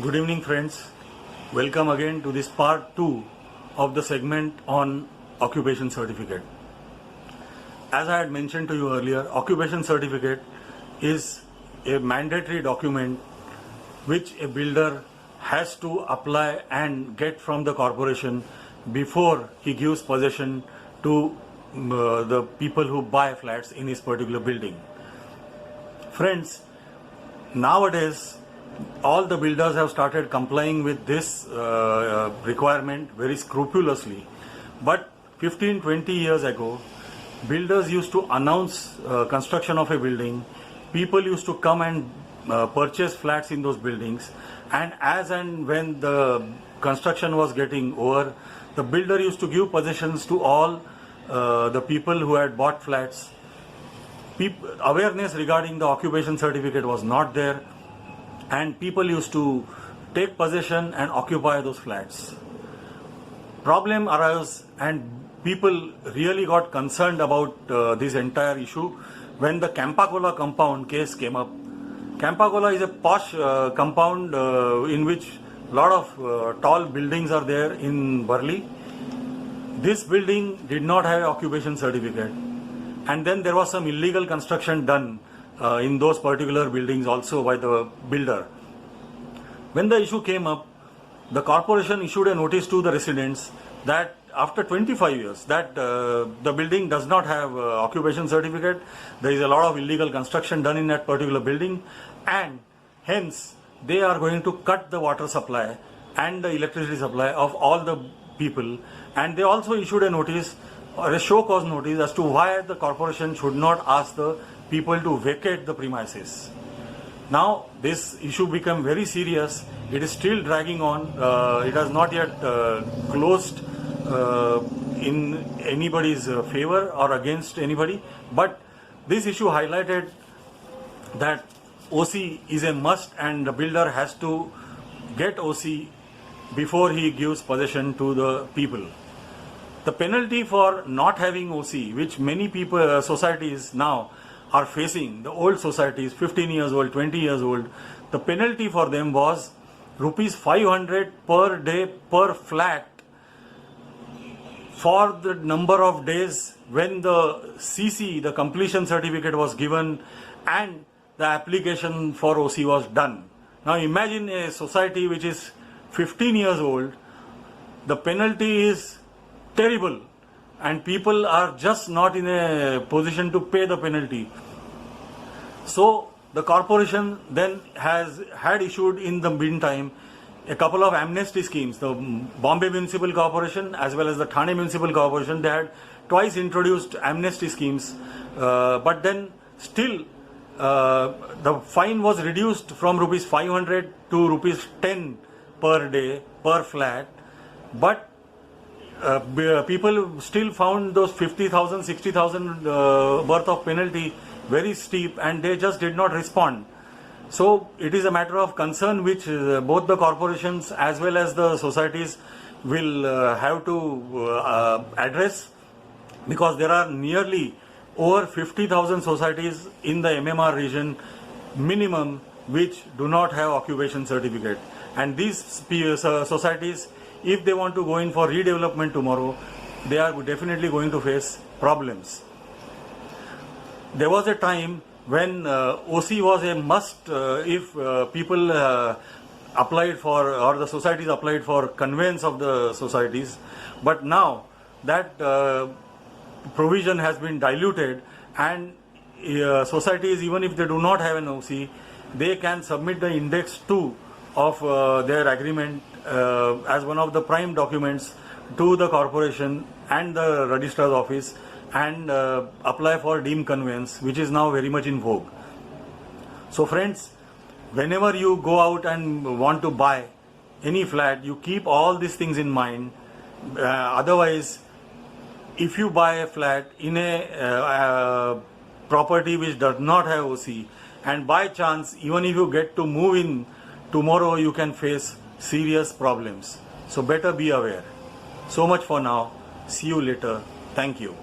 Good evening, friends. Welcome again to this part 2 of the segment on occupation certificate. As I had mentioned to you earlier, occupation certificate is a mandatory document which a builder has to apply and get from the corporation before he gives possession to the people who buy flats in his particular building. Friends, nowadays all the builders have started complying with this requirement very scrupulously. But 15-20 years ago, builders used to announce construction of a building. People used to come and purchase flats in those buildings, and as and when the construction was getting over, the builder used to give possessions to all the people who had bought flats. Awareness regarding the occupation certificate was not there, and people used to take possession and occupy those flats. Problem arose and people really got concerned about this entire issue when the Campacola compound case came up. Campacola is a posh compound in which a lot of tall buildings are there in Worli. This building did not have occupation certificate, and then there was some illegal construction done in those particular buildings also by the builder. When the issue came up, the corporation issued a notice to the residents that after 25 years that the building does not have occupation certificate, there is a lot of illegal construction done in that particular building, and hence they are going to cut the water supply and the electricity supply of all the people. And they also issued a notice or a show cause notice as to why the corporation should not ask the people to vacate the premises. Now this issue became very serious. It is still dragging on. It has not yet closed in anybody's favor or against anybody. But this issue highlighted that OC is a must, and the builder has to get OC before he gives possession to the people. The penalty for not having OC, which many people, societies now are facing, the old societies, 15 years old, 20 years old, the penalty for them was rupees 500 per day per flat for the number of days when the CC, the completion certificate, was given and the application for OC was done. Now imagine a society which is 15 years old, the penalty is terrible, and people are just not in a position to pay the penalty. So the corporation then had issued in the meantime a couple of amnesty schemes. The Bombay Municipal Corporation as well as the Thane Municipal Corporation, they had twice introduced amnesty schemes, but then still the fine was reduced from rupees 500 to rupees 10 per day per flat. But people still found those 50,000, 60,000 worth of penalty very steep, and they just did not respond. So it is a matter of concern which both the corporations as well as the societies will have to address, because there are nearly over 50,000 societies in the MMR region minimum which do not have occupation certificate. And these societies, if they want to go in for redevelopment tomorrow, they are definitely going to face problems. There was a time when OC was a must if people applied for, or the societies applied for conveyance of the societies. But now that provision has been diluted, and societies, even if they do not have an OC, they can submit the Index 2 of their agreement as one of the prime documents to the corporation and the registrar's office, and apply for deemed conveyance, which is now very much in vogue. So friends, whenever you go out and want to buy any flat, you keep all these things in mind. Otherwise, if you buy a flat in a property which does not have OC, and by chance, even if you get to move in tomorrow, you can face serious problems. So better be aware. So much for now. See you later. Thank you.